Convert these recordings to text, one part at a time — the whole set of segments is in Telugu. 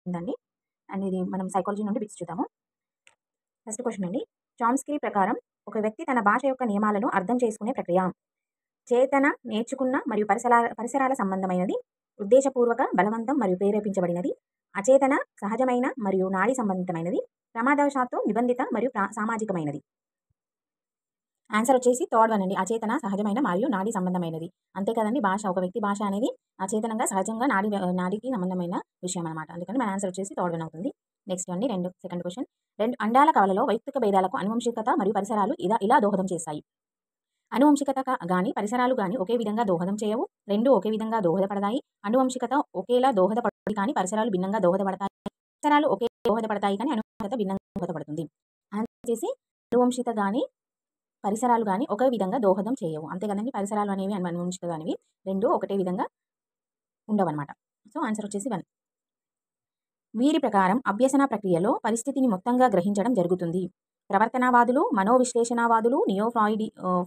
ఉందండి. అండ్ ఇది మనం సైకాలజీ నుండి బిట్స్ చూద్దాము. ఫస్ట్ క్వశ్చన్ అండి. చామ్స్కీ ప్రకారం ఒక వ్యక్తి తన భాష యొక్క నియమాలను అర్థం చేసుకునే ప్రక్రియ చేతన, నేర్చుకున్న మరియు పరిసరాల సంబంధమైనది, ఉద్దేశపూర్వక, బలవంతం మరియు ప్రేరేపించబడినది, అచేతన, సహజమైన మరియు నాడీ సంబంధితమైనది, ప్రమాదవశాత్తు నిబంధిత మరియు సామాజికమైనది. ఆన్సర్ వచ్చేసి థర్డ్ వన్ అండి. అచేతన, సహజమైన మరియు నాడీ సంబంధమైనది. అంతే కదండి, భాష ఒక వ్యక్తి భాష అనేది అచేతనంగా సహజంగా నాడీకి సంబంధమైన విషయం అనమాట. అందుకని మన ఆన్సర్ వచ్చేసి థర్డ్ వన్ అవుతుంది. నెక్స్ట్ అండి సెకండ్ క్వశ్చన్. 2 అండాల కవలలో వైయక్తిక భేదాలకు అనువంశికత మరియు పరిసరాలు ఇలా దోహదం చేస్తాయి. అనువంశికత గాని పరిసరాలు గాని ఒకే విధంగా దోహదం చేయవు. రెండు ఒకే విధంగా దోహదపడతాయి. అనువంశికత ఒకేలా దోహదపడుతుంది కానీ పరిసరాలు భిన్నంగా దోహదపడతాయి. పరిసరాలు ఒకే దోహదపడతాయి కానీ అనువంశికత భిన్నంగా దోహదపడుతుంది. ఆన్సర్ వచ్చేసి అనువంశికత గాని పరిసరాలు కానీ ఒకే విధంగా దోహదం చేయవు. అంతే కదండి, పరిసరాలు అనేవి అనువంశికత అనేవి రెండు ఒకటే విధంగా ఉండవన్నమాట. సో ఆన్సర్ వచ్చేసి 1. వీరి ప్రకారం అభ్యసన ప్రక్రియలో పరిస్థితిని మొత్తంగా గ్రహించడం జరుగుతుంది. ప్రవర్తనవాదులు, మనోవిశ్లేషణవాదులు,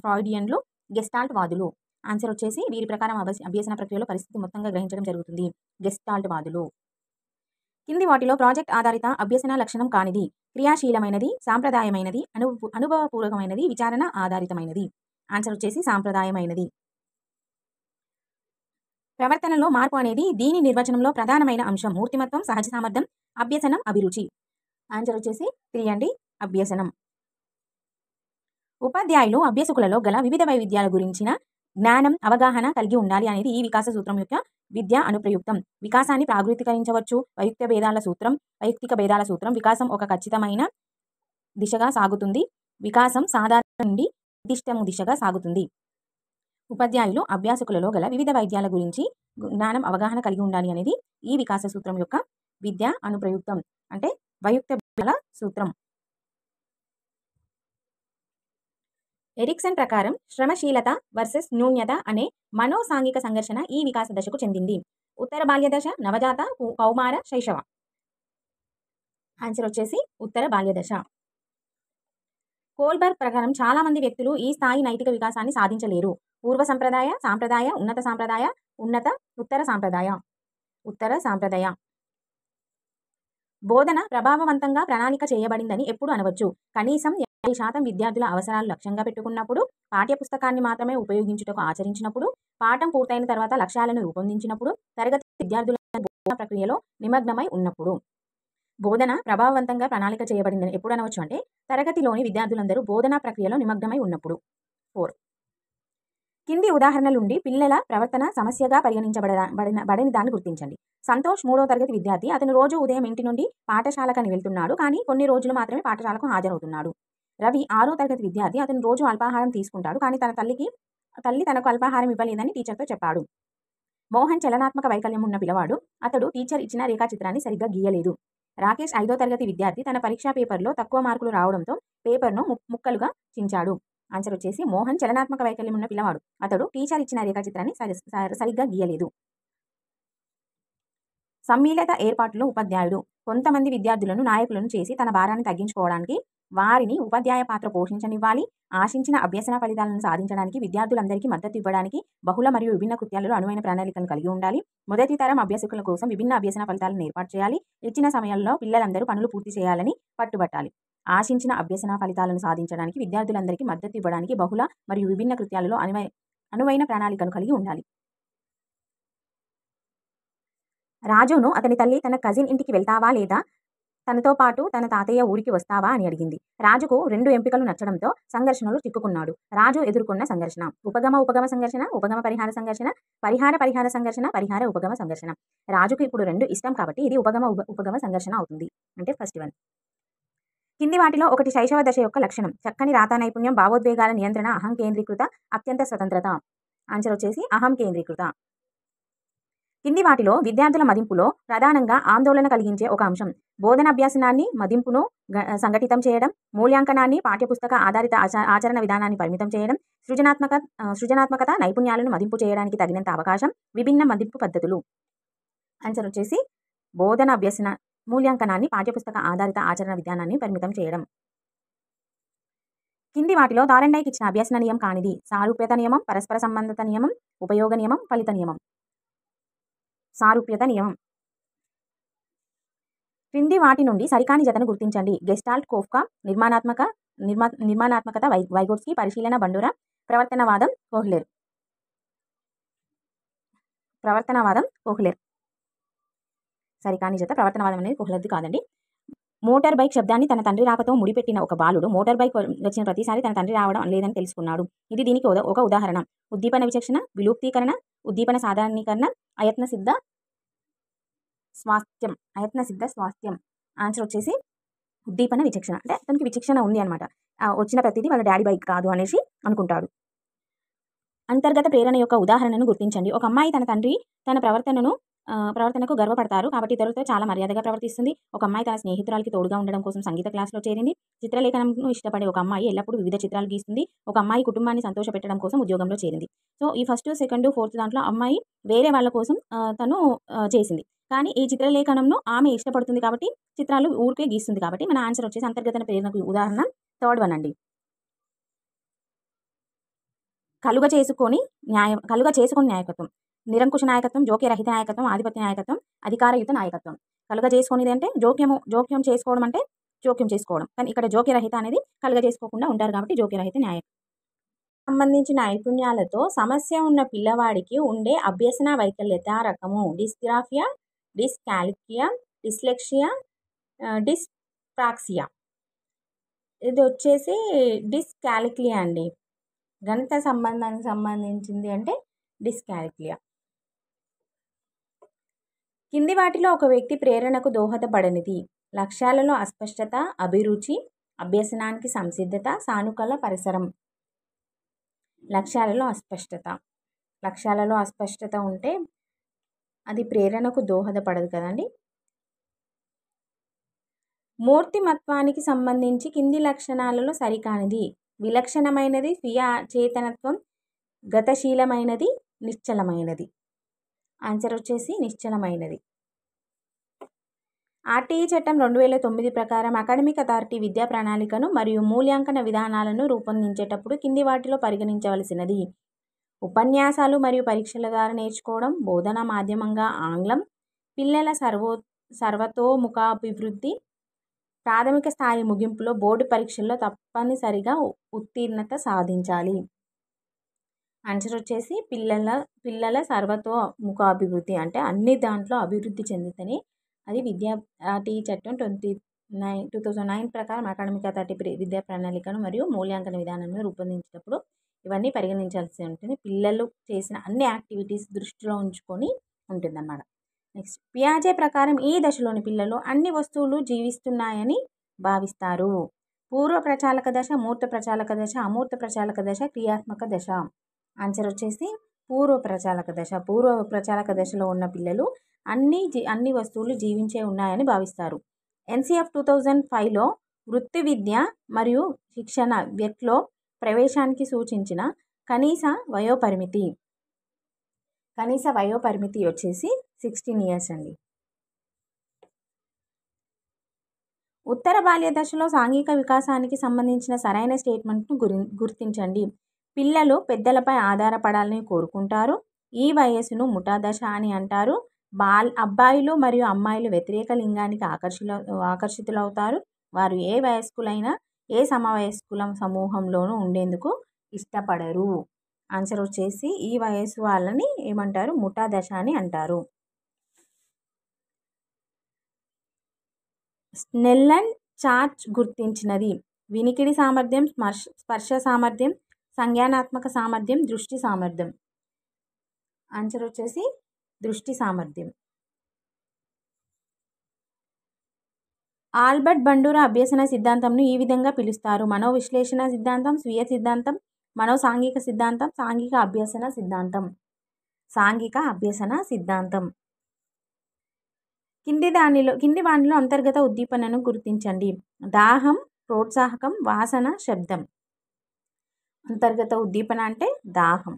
ఫ్రాయిడియన్లు, గెస్టాల్ట్ వాదులు. ఆన్సర్ వచ్చేసి వీరి ప్రకారం అభ్యసన ప్రక్రియలో పరిస్థితి మొత్తంగా గ్రహించడం జరుగుతుంది. గెస్టాల్ట్ వాదులు. కింది వాటిలో ప్రాజెక్ట్ ఆధారిత అభ్యసన లక్షణం కానిది క్రియాశీలమైనది, సాంప్రదాయమైనది, అనుభవపూర్వకమైనది, విచారణ ఆధారితమైనది. ఆన్సర్ వచ్చేసి సాంప్రదాయమైనది. ప్రవర్తనలో మార్పు అనేది దీని నిర్వచనంలో ప్రధానమైన అంశం. మూర్తిమత్వం, సహజ సామర్థ్యం, అభ్యసనం, అభిరుచి. ఆన్సర్ వచ్చేసి 3 అండి, అభ్యసనం. ఉపాధ్యాయులు అభ్యసకులలో గల వివిధ వైవిధ్యాల గురించిన జ్ఞానం, అవగాహన కలిగి ఉండాలి అనేది ఈ వికాస సూత్రం యొక్క విద్యా అనుప్రయుక్తం. వికాసాన్ని ప్రాగృతీకరించవచ్చు. వైయక్తిక భేదాల సూత్రం. వికాసం ఒక ఖచ్చితమైన దిశగా సాగుతుంది. వికాసం సాధారణ నుండి నిర్దిష్టము దిశగా సాగుతుంది. ఉపాధ్యాయులు అభ్యాసకులలో గల వివిధ వైద్యాల గురించి జ్ఞానం, అవగాహన కలిగి ఉండాలి అనేది ఈ వికాస సూత్రం యొక్క విద్యా అనుప్రయుక్తం, అంటే వైయక్తిక భేదాల సూత్రం. ఎరిక్సన్ ప్రకారం శ్రమశీలత వర్సెస్ న్యూన్యత అనే మనోసాంఘిక సంఘర్షణ ఈ వికాస దశకు చెందింది. ఉత్తర బాల్య దశ, నవజాత, కౌమార, శైశవ. ఆన్సర్ వచ్చేసి ఉత్తర బాల్య దశ. కోల్బర్గ్ ప్రకారం చాలా మంది వ్యక్తులు ఈ స్థాయి నైతిక వికాసాన్ని సాధించలేరు. పూర్వ సంప్రదాయ, సాంప్రదాయ, ఉన్నత సాంప్రదాయ, ఉత్తర సాంప్రదాయ. బోధన ప్రభావవంతంగా ప్రణాళిక చేయబడిందని ఎప్పుడు అనవచ్చు? కనీసం 50% విద్యార్థుల అవసరాలు లక్ష్యంగా పెట్టుకున్నప్పుడు, పాఠ్యపుస్తకాన్ని మాత్రమే ఉపయోగించుటకు ఆచరించినప్పుడు, పాఠం పూర్తయిన తర్వాత లక్ష్యాలను రూపొందించినప్పుడు, తరగతి విద్యార్థుల బోధన ప్రక్రియలో నిమగ్నమై ఉన్నప్పుడు. బోధన ప్రభావవంతంగా ప్రణాళిక చేయబడిందని ఎప్పుడు అనవచ్చు అంటే తరగతిలోని విద్యార్థులందరూ బోధనా ప్రక్రియలో నిమగ్నమై ఉన్నప్పుడు. 4. కింది ఉదాహరణల నుండి పిల్లల ప్రవర్తన సమస్యగా పరిగణించబడని దాన్ని గుర్తించండి. సంతోష్ 3వ తరగతి విద్యార్థి. అతను రోజు ఉదయం ఇంటి నుండి పాఠశాలకని వెళ్తున్నాడు, కానీ కొన్ని రోజులు మాత్రమే పాఠశాలకు హాజరవుతున్నాడు. రవి 6వ తరగతి విద్యార్థి. అతను రోజు అల్పాహారం తీసుకుంటాడు, కానీ తల్లి తనకు అల్పాహారం ఇవ్వలేదని టీచర్తో చెప్పాడు. మోహన్ చలనాత్మక వైకల్యం ఉన్న పిల్లవాడు. అతడు టీచర్ ఇచ్చిన రేఖాచిత్రాన్ని సరిగ్గా గీయలేదు. రాకేష్ 5వ తరగతి విద్యార్థి. తన పరీక్షా పేపర్లో తక్కువ మార్కులు రావడంతో పేపర్ను ముక్కలుగా చించాడు. ఆన్సర్ వచ్చేసి మోహన్ చలనాత్మక వైకల్యం ఉన్న పిల్లవాడు. అతడు టీచర్ ఇచ్చిన రేఖాచిత్రాన్ని సరిగ్గా గీయలేదు. సమ్మిళిత ఏర్పాటులో ఉపాధ్యాయుడు కొంతమంది విద్యార్థులను నాయకులను చేసి తన భారాన్ని తగ్గించుకోవడానికి వారిని ఉపాధ్యాయ పాత్ర పోషించనివ్వాలి. ఆశించిన అభ్యసన ఫలితాలను సాధించడానికి విద్యార్థులందరికీ మద్దతు ఇవ్వడానికి బహుళ మరియు విభిన్న కృత్యాలలో అనువైన ప్రణాళికలను కలిగి ఉండాలి. మొదటి తరం అభ్యాసకుల కోసం విభిన్న అభ్యసన ఫలితాలను ఏర్పాటు చేయాలి. ఇచ్చిన సమయంలో పిల్లలందరూ పనులు పూర్తి చేయాలని పట్టుబట్టాలి. ఆశించిన అభ్యసన ఫలితాలను సాధించడానికి విద్యార్థులందరికీ మద్దతు ఇవ్వడానికి బహుళ మరియు విభిన్న కృత్యాలలో అనువైన ప్రణాళికను కలిగి ఉండాలి. రాజును అతని తల్లి తన కజిన్ ఇంటికి వెళ్తావా లేదా తనతో పాటు తన తాతయ్య ఊరికి వస్తావా అని అడిగింది. రాజుకు 2 ఎంపికలు నచ్చడంతో సంఘర్షణలో చిక్కుకున్నాడు. రాజు ఎదుర్కొన్న సంఘర్షణ: ఉపగమ సంఘర్షణ, ఉపగమ పరిహార సంఘర్షణ, పరిహార సంఘర్షణ, పరిహార ఉపగమ సంఘర్షణ. రాజుకు ఇప్పుడు 2 ఇష్టం కాబట్టి ఇది ఉపగమ సంఘర్షణ అవుతుంది, అంటే ఫస్ట్ వన్. కింది వాటిలో ఒకటి శైశవ దశ యొక్క లక్షణం: చక్కని రాత నైపుణ్యం, భావోద్వేగాల నియంత్రణ, అహం కేంద్రీకృత, అత్యంత స్వతంత్రత. ఆన్సర్ వచ్చేసి అహం కేంద్రీకృత. కింది వాటిలో విద్యార్థుల మదింపులో ప్రధానంగా ఆందోళన కలిగించే ఒక అంశం: బోధనాభ్యాసనాన్ని మదింపును సంఘటితం చేయడం, మూల్యాంకనాన్ని పాఠ్యపుస్తక ఆధారిత ఆచరణ విధానాన్ని పరిమితం చేయడం, సృజనాత్మకత నైపుణ్యాలను మదింపు చేయడానికి తగినంత అవకాశం, విభిన్న మదింపు పద్ధతులు. ఆన్సర్ వచ్చేసి బోధనాభ్యసన మూల్యాంకనాన్ని పాఠ్యపుస్తక ఆధారిత ఆచరణ విధానాన్ని పరిమితం చేయడం. కింది వాటిలో థారెన్డైక్ ఇచ్చిన అభ్యసన నియమం కానిది: సారూప్యత నియమం, పరస్పర సంబంధత నియమం, ఉపయోగ నియమం, ఫలిత నియమం. సారూప్యత నియమం. క్రింది వాటి నుండి సరికాని జతను గుర్తించండి. గెస్టాల్ట్ కోఫ్కా, నిర్మాణాత్మకత వైగోట్స్కీ, పరిశీలన బండురా, ప్రవర్తనవాదం కోహ్లెర్. సరికాని జత ప్రవర్తనవాదం అనేది కోహ్లెర్ది కాదండి. మోటార్ బైక్ శబ్దాన్ని తన తండ్రి రాకతో ముడిపెట్టిన ఒక బాలుడు మోటార్ బైక్ వచ్చిన ప్రతిసారి తన తండ్రి రావడం లేదని తెలుసుకున్నాడు. ఇది దీనికి ఒక ఉదాహరణ. ఉద్దీపన విచక్షణ, విలూప్తీకరణ, ఉద్దీపన సాధారణీకరణ, అయత్న సిద్ధ స్వాస్థ్యం. ఆన్సర్ వచ్చేసి ఉద్దీపన విచక్షణ. అంటే అతనికి విచక్షణ ఉంది అనమాట. వచ్చిన ప్రతిదీ వాళ్ళ డాడీ బైక్ కాదు అనేసి అనుకుంటాడు. అంతర్గత ప్రేరణ యొక్క ఉదాహరణను గుర్తించండి. ఒక అమ్మాయి తన తండ్రి తన ప్రవర్తనకు గర్వపడతారు కాబట్టి ఇతరులతో చాలా మర్యాదగా ప్రవర్తిస్తుంది. ఒక అమ్మాయి తన స్నేహితురాలకి తోడుగా ఉండడం కోసం సంగీత క్లాస్లో చేరింది. చిత్రలేఖనంను ఇష్టపడే ఒక అమ్మాయి ఎల్లప్పుడూ వివిధ చిత్రాలు గీస్తుంది. ఒక అమ్మాయి కుటుంబాన్ని సంతోషపెట్టడం కోసం ఉద్యోగంలో చేరింది. సో ఈ ఫస్ట్, సెకండ్, ఫోర్త్ దాంట్లో అమ్మాయి వేరే వాళ్ళ కోసం తను చేసింది. కానీ ఈ చిత్రలేఖనంను ఆమె ఇష్టపడుతుంది కాబట్టి చిత్రాలు ఊరికే గీస్తుంది కాబట్టి మన ఆన్సర్ వచ్చేసి అంతర్గత ప్రేరణకు ఉదాహరణ థర్డ్ వన్ అండి. కలుగ చేసుకొని నాయకత్వం. నిరంకుశ నాయకత్వం, జోక్యరహిత నాయకత్వం, ఆధిపత్య నాయకత్వం, అధికారయుత నాయకత్వం. కలుగ చేసుకునేది అంటే జోక్యం చేసుకోవడం అంటే జోక్యం చేసుకోవడం. కానీ ఇక్కడ జోక్యరహిత అనేది కలుగ చేసుకోకుండా ఉంటారు కాబట్టి జోక్యరహిత నాయకత్వం. సంబంధించిన నైపుణ్యాలతో సమస్య ఉన్న పిల్లవాడికి ఉండే అభ్యసన వైకల్యత రకము డిస్గ్రాఫియా, డిస్కాల్కియా, డిస్లెక్సియా, డిస్ప్రాక్సియా. ఇది వచ్చేసి డిస్కాల్కియా అండి. గణిత సంబంధానికి సంబంధించింది అంటే డిస్కాల్కియా. కింది వాటిలో ఒక వ్యక్తి ప్రేరణకు దోహదపడనిది. లక్ష్యాలలో అస్పష్టత, అభిరుచి, అభ్యసనానికి సంసిద్ధత, సానుకూల పరిసరం. లక్ష్యాలలో అస్పష్టత ఉంటే అది ప్రేరణకు దోహదపడదు కదండి. మూర్తిమత్వానికి సంబంధించి కింది లక్షణాలలో సరికానిది. విలక్షణమైనది, స్వీయ చేతనత్వం, గతశీలమైనది, నిశ్చలమైనది. ఆన్సర్ వచ్చేసి నిశ్చలమైనది. ఆర్టీఈ చట్టం 2009 ప్రకారం అకాడమిక్ అథారిటీ విద్యా ప్రణాళికను మరియు మూల్యాంకన విధానాలను రూపొందించేటప్పుడు కింది వాటిలో పరిగణించవలసినది. ఉపన్యాసాలు మరియు పరీక్షల ద్వారా నేర్చుకోవడం, బోధనా మాధ్యమంగా ఆంగ్లం, పిల్లల సర్వతోముఖాభివృద్ధి, ప్రాథమిక స్థాయి ముగింపులో బోర్డు పరీక్షల్లో తప్పనిసరిగా ఉత్తీర్ణత సాధించాలి. ఆన్సర్ వచ్చేసి పిల్లల సర్వతోముఖాభివృద్ధి అంటే అన్ని దాంట్లో అభివృద్ధి చెందితేనే అది ఆర్టీఈ చట్టం 2009 ప్రకారం అకాడమిక్ అథారిటీ విద్యా ప్రణాళికను మరియు మూల్యాంకన విధానాలను రూపొందించేటప్పుడు ఇవన్నీ పరిగణించాల్సి ఉంటుంది. పిల్లలు చేసిన అన్ని యాక్టివిటీస్ దృష్టిలో ఉంచుకొని ఉంటుందన్నమాట. నెక్స్ట్, పియాజే ప్రకారం ఈ దశలోని పిల్లలు అన్ని వస్తువులు జీవిస్తున్నాయని భావిస్తారు. పూర్వ ప్రచాలక దశ, మూర్త ప్రచాలక దశ, అమూర్త ప్రచాలక దశ, క్రియాత్మక దశ. ఆన్సర్ వచ్చేసి పూర్వ ప్రచాలక దశలో ఉన్న పిల్లలు అన్ని వస్తువులు జీవించే ఉన్నాయని భావిస్తారు. ఎన్సిఎఫ్ 2005లో వృత్తి విద్య మరియు శిక్షణ వ్యక్తిలో ప్రవేశానికి సూచించిన కనీస వయోపరిమితి వచ్చేసి 16 years అండి. ఉత్తర బాల్య దశలో సాంఘిక వికాసానికి సంబంధించిన సరైన స్టేట్మెంట్ను గుర్తించండి. పిల్లలు పెద్దలపై ఆధారపడాలని కోరుకుంటారు. ఈ వయస్సును ముఠా దశ అని అంటారు. అబ్బాయిలు మరియు అమ్మాయిలు వ్యతిరేక లింగానికి ఆకర్షితులవుతారు. వారు ఏ వయస్కులైనా ఏ సమవయస్కుల సమూహంలోనూ ఉండేందుకు ఇష్టపడరు. ఆన్సర్ వచ్చేసి ఈ వయస్సు వాళ్ళని ఏమంటారు? ముఠా దశ అని అంటారు. స్నెల్ అండ్ చార్జ్ గుర్తించినది. వినికిడి సామర్థ్యం, స్పర్శ సామర్థ్యం, సంజ్ఞానాత్మక సామర్థ్యం, దృష్టి సామర్థ్యం. ఆన్సర్ వచ్చేసి దృష్టి సామర్థ్యం. ఆల్బర్ట్ బండూరా అభ్యసన సిద్ధాంతంను ఈ విధంగా పిలుస్తారు: మనోవిశ్లేషణ సిద్ధాంతం, స్వీయ సిద్ధాంతం, మనోసాంఘిక సిద్ధాంతం, సాంఘిక అభ్యసన సిద్ధాంతం. కింది వానిలో అంతర్గత ఉద్దీపనను గుర్తించండి. దాహం, ప్రోత్సాహకం, వాసన, శబ్దం. అంతర్గత ఉద్దీపన అంటే దాహం.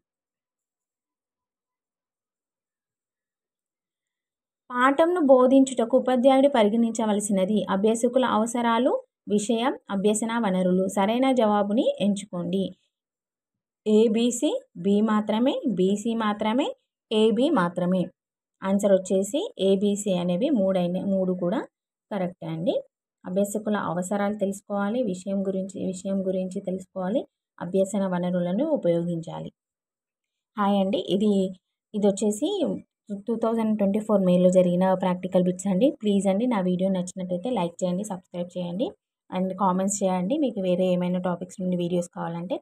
పాఠంను బోధించుటకు ఉపాధ్యాయుడు పరిగణించవలసినది. అభ్యాసకుల అవసరాలు, విషయం, అభ్యసన వనరులు. సరైన జవాబుని ఎంచుకోండి. ఏబిసి, బి మాత్రమే, బీసీ మాత్రమే, ఏబి మాత్రమే. ఆన్సర్ వచ్చేసి ఏబిసి అనేవి 3 కూడా కరెక్టే అండి. అభ్యాసకుల అవసరాలు తెలుసుకోవాలి. విషయం గురించి తెలుసుకోవాలి. అభ్యసన వనరులను ఉపయోగించాలి. హాయ్ అండి. ఇదొచ్చేసి 2024 మేలో జరిగిన ప్రాక్టికల్ బిట్స్ అండి. ప్లీజ్ అండి నా వీడియో నచ్చినట్టయితే లైక్ చేయండి, సబ్స్క్రైబ్ చేయండి అండ్ కామెంట్స్ చేయండి. మీకు వేరే ఏమైనా టాపిక్స్ నుండి వీడియోస్ కావాలంటే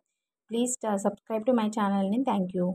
please subscribe to my channel. Thank you.